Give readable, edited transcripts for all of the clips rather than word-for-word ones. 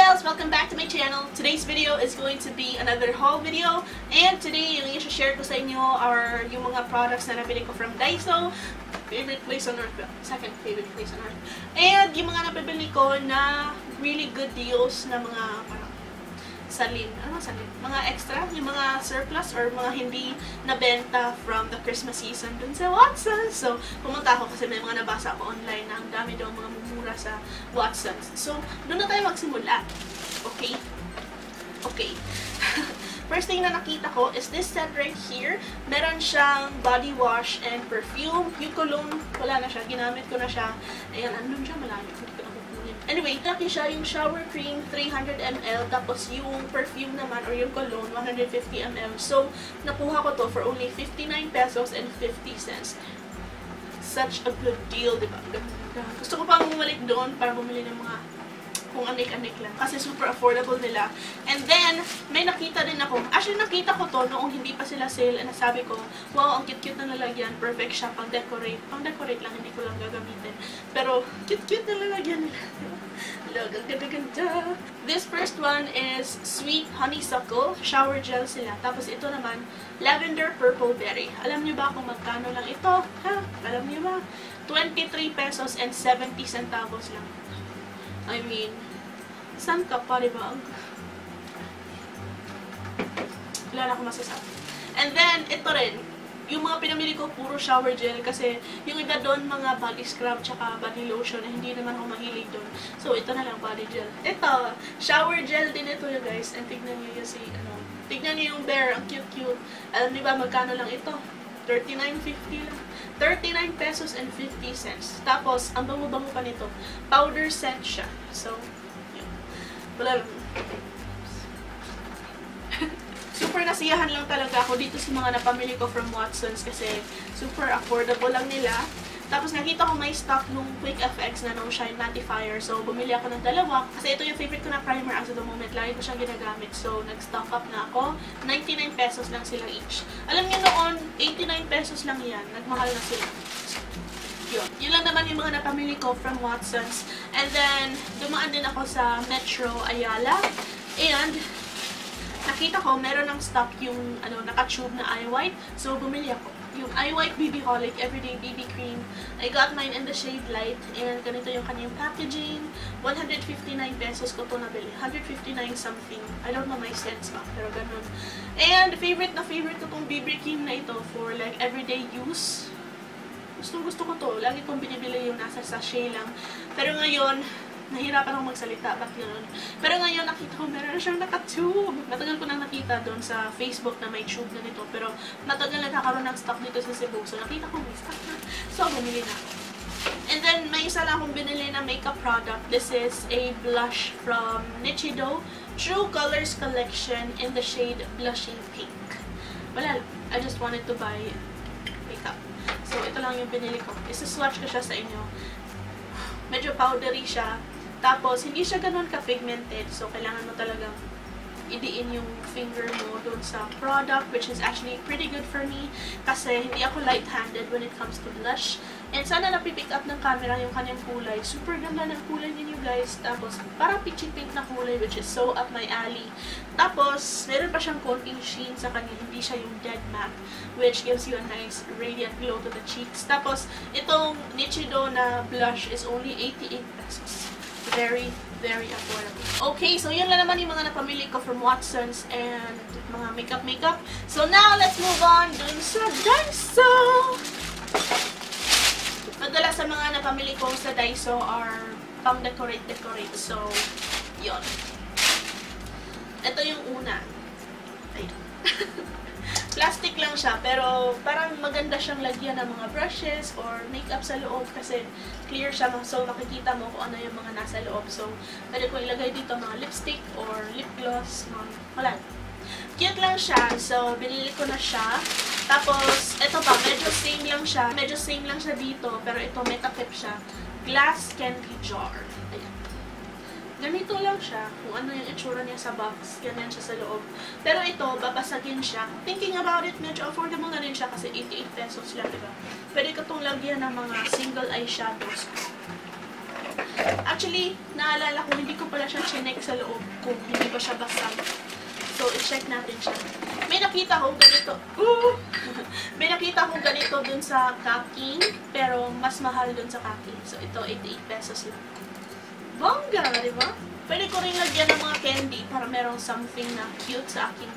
girls! Welcome back to my channel. Today's video is going to be another haul video. And today, yung i-share ko sa inyo are yung mga products na nabili ko from Daiso. Favorite place on earth. Second favorite place on earth. And yung mga nabibili ko na really good deals na mga parang salin. Ano salin? Mga extra. Yung mga surplus or mga hindi nabenta from the Christmas season dun sa Watsons. So, pumunta ako kasi may mga nabasa ako online na ang dami daw mga mumura sa Watsons. So, doon na tayo magsimula. Okay? Okay. First thing na nakita ko is this set right here. Meron siyang body wash and perfume. Yung cologne, wala na siya. Ginamit ko na siya. Ayan, andun siya malayo. Anyway, laki siya yung shower cream, 300 ml. Tapos yung perfume naman, or yung cologne, 150 ml. So, nakuha ko to for only 59 pesos and 50 cents. Such a good deal, diba? Gusto ko pang bumalik doon para bumili ng mga kung anik-anik lang. Kasi super affordable nila. And then, may nakita din ako. Actually, nakita ko to noong hindi pa sila sale. And nasabi ko, wow, ang cute-cute na lalagyan. Perfect siya pang-decorate. Pang-decorate lang, hindi ko lang gagamitin. Pero, cute-cute na lalagyan nila. Ang ganda-ganda. This first one is Sweet Honeysuckle. Shower gel sila. Tapos ito naman, Lavender Purple Berry. Alam niyo ba kung magkano lang ito? Ha? Alam niyo ba? 23 pesos and 70 centavos lang. I mean, saan ka pa, diba? Wala na akong masasabi. And then, ito rin. Yung mga pinamili ko, puro shower gel. Kasi, yung iba doon, mga body scrub, tsaka body lotion, na hindi naman ako mahilig doon. So, ito na lang, body gel. Ito, shower gel din ito yung guys. And tignan nyo yung tignan nyo yung bear, ang cute-cute. Alam niyo ba, magkano lang ito? 39.50 lang. 39 pesos and 50 cents. Tapos, ang bango-bango pa nito, powder scent siya. So, yun. Wala lang. Super nasiyahan lang talaga ako dito sa mga napamili ko from Watsons kasi super affordable lang nila. Tapos nakita ko may stock nung Quick FX na nung Shine Mattifier. So, bumili ako ng dalawa. Kasi ito yung favorite ko na primer as of the moment. Lagi ko siyang ginagamit. So, nag-stock up na ako. 99 pesos lang sila each. Alam niyo noon, 89 pesos lang yan. Nagmahal na sila. Yun. Yun lang naman yung mga napamili ko from Watsons. And then, dumaan din ako sa Metro Ayala. And, nakita ko, meron ng stock yung naka-tube na eye white. So, bumili ako. Yung eye white BB Holic Everyday BB Cream. I got mine in the shade light. And ganito yung kanyang packaging. 159 pesos ko to nabili. 159 something. I don't know my cents ba, pero ganun. And favorite na favorite ko tong BB Cream na ito for like everyday use. Gusto ko to. Lagi kong binibili yung nasa sachet lang. Pero ngayon, nahirapan akong magsalita, ba't gano'n? Pero ngayon, nakita ko, meron na siyang naka-tube. Matagal ko nang nakita doon sa Facebook na may tube na nito. Pero matagal na nakaroon ng stock dito sa Cebu. So, nakita ko may stock na. So, bumili na ako. And then, may isa lang akong binili na makeup product. This is a blush from Nichido. True Colors Collection in the shade Blushing Pink. Wala lang. I just wanted to buy makeup. So, ito lang yung binili ko. Isa-swatch ko siya sa inyo. Medyo powdery siya. Tapos, hindi siya ganun ka-pigmented. So, kailangan mo talagang idiin yung finger mo doon sa product, which is actually pretty good for me. Kasi, hindi ako light-handed when it comes to blush. And sana napipick up ng camera yung kanyang kulay. Super ganda ng kulay ninyo, guys. Tapos, parang peachy pink na kulay, which is so up my alley. Tapos, meron pa siyang konting sheen sa kanya. Hindi siya yung dead matte, which gives you a nice radiant glow to the cheeks. Tapos, itong Nichido na blush is only 88 pesos. Very, very affordable. Okay, so yun lang naman yung mga napamili ko from Watsons and mga makeup. So now, let's move on dun sa Daiso! Madalas sa mga napamili ko sa Daiso are pang-decorate. So, yun. Ito yung una. Ayun. Plastic lang siya, pero parang maganda siyang lagyan ng mga brushes or makeup sa loob kasi clear siya, so makikita mo kung ano yung mga nasa loob. So, pwede ko ilagay dito mga lipstick or lip gloss. Wala. Cute lang siya, so binili ko na siya. Tapos, ito pa, medyo same lang siya. Medyo same lang siya dito, pero ito may takip siya. Glass candy jar. Ayan. Ganito lang siya, kung ano yung itsura niya sa box, ganyan siya sa loob. Pero ito, babasagin siya. Thinking about it, medyo affordable na rin siya kasi 88 pesos lang, diba? Pwede ko itong lagyan ng mga single eyeshadows. Actually, naalala ko, hindi ko pala siya chinek sa loob kung hindi ba siya basag. So, i-check natin siya. May nakita ko ganito. May nakita ko ganito dun sa Kaking, pero mas mahal dun sa Kaking. So, ito, 88 pesos lang. Bongga, di ba? Pwede ko rin lagyan ng mga candy para merong something na cute sa aking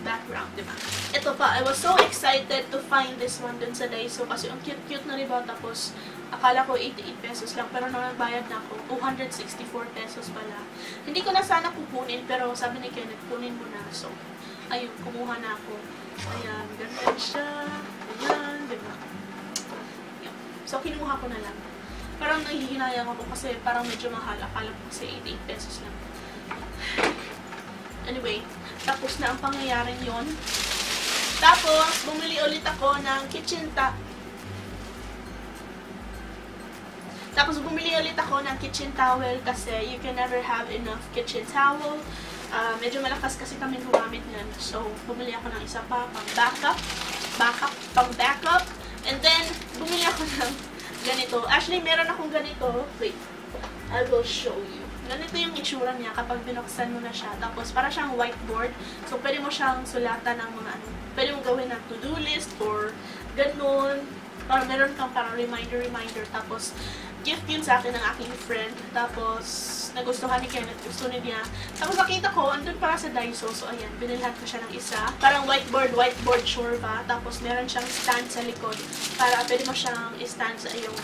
background, di ba? Ito pa, I was so excited to find this one dun sa Daiso kasi ang cute-cute na diba? Tapos, akala ko 88 pesos lang, pero nung nagbayad na ako, 264 pesos pala. Hindi ko na sana kukunin, pero sabi ni Kenneth, kunin mo na. So, ayun, kumuha na ako. Ayan, ganyan siya. Ayan, diba? Ayan. So, kinuha ko na lang. Parang nahihinayang ako kasi parang medyo mahal. Akala ko kasi 88 pesos lang. Anyway, tapos na ang pangyayaring yon. Tapos, bumili ulit ako ng kitchen towel. Kasi you can never have enough kitchen towel. Medyo malakas kasi kami gumamit nun. So, bumili ako ng isa pa pang backup. And then, bumili ako ng ganito. Actually, meron akong ganito. Wait, I will show you. Ganito yung itsura niya kapag binuksan mo na siya. Tapos, para siyang whiteboard. So, pwede mo siyang sulatan ng mga ano. Pwede mo gawin ng to-do list or ganun. Or meron kang parang reminder. Tapos, gift yun sa akin ng aking friend. Tapos, nagustuhan ni Kenneth. Gusto niya. Tapos, nakita ko, andun para sa Daiso. So, ayan, binilhan ko siya ng isa. Parang whiteboard sure ba? Tapos, meron siyang stand sa likod. Para pwede mo siyang i-stand sa iyong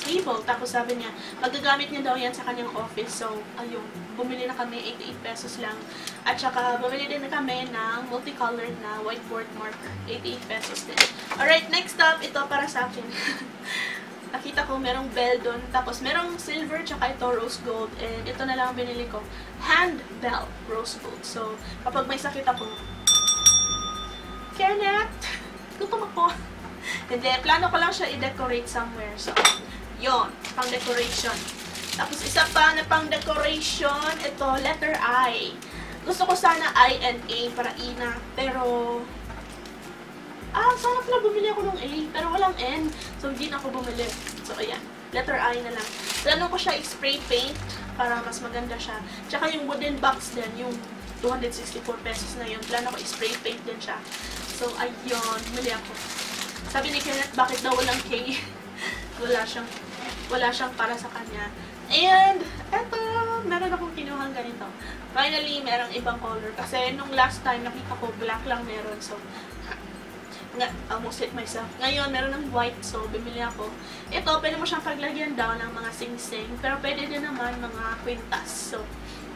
table. Tapos, sabi niya, magagamit niya daw yan sa kanyang office. So, ayun, bumili na kami, 88 pesos lang. At saka, bumili din na kami ng multicolored na whiteboard marker. 88 pesos din. Alright, next up, ito para sa akin. Nakita ko, merong bell doon. Tapos, merong silver, tsaka ito rose gold. And ito na lang ang binili ko. Hand bell, rose gold. So, kapag may sakit ako, Kenneth, gutom ako. Hindi, plano ko lang siya i-decorate somewhere. So, yon, pang decoration. Tapos, isa pa na pang decoration, ito, letter I. Gusto ko sana I and A para Ina. Pero, sana pala bumili ako ng A, pero walang N. So, hindi na ako bumili. So, ayan. Letter I na lang. Plano ko siya i-spray paint para mas maganda siya. Tsaka yung wooden box din, yung 264 pesos na yun. Plano ko i-spray paint din siya. So, ayun. Bumili ako. Sabi ni Kenneth, bakit daw walang K? wala siyang para sa kanya. And, eto, meron akong kinuhang ganito. Finally, merong ibang color. Kasi, nung last time, nakita ko, black lang meron. So, almost hit myself. Ngayon, meron ng white, so bumili ako. Ito, pwede mo siyang paglagyan daw ng mga sing-sing, pero pwede din naman mga kwintas. So,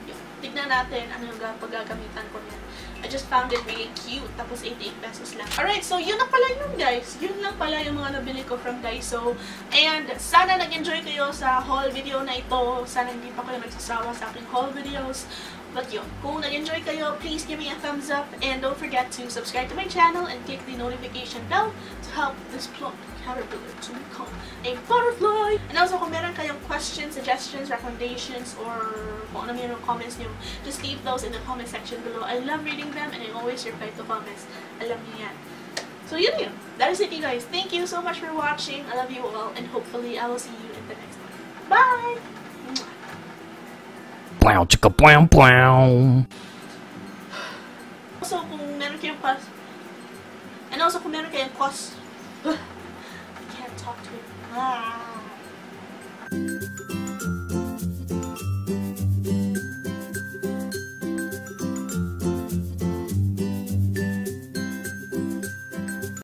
yun. Tignan natin ano yung paggagamitan ko niyan. I just found it really cute. Tapos, 88 pesos lang. Alright, so yun na pala yun, guys. Yun lang pala yung mga nabili ko from Daiso. And, sana nag-enjoy kayo sa haul video na ito. Sana hindi pa kayo nagsasawa sa aking haul videos. But yun, kung nag-enjoy kayo, please give me a thumbs up and don't forget to subscribe to my channel and click the notification bell to help this plump caterpillar to become a butterfly. And also, kung meron kayong questions, suggestions, recommendations, or kung ano yung comments nyo, just leave those in the comment section below. I love reading them and I always reply to comments. Alam niyo yan. So yun yun. That is it, you guys. Thank you so much for watching. I love you all and hopefully I will see you in the next one. Bye! Plow, chicka, plow, plow. Also, kung meron kayong I can't talk to him.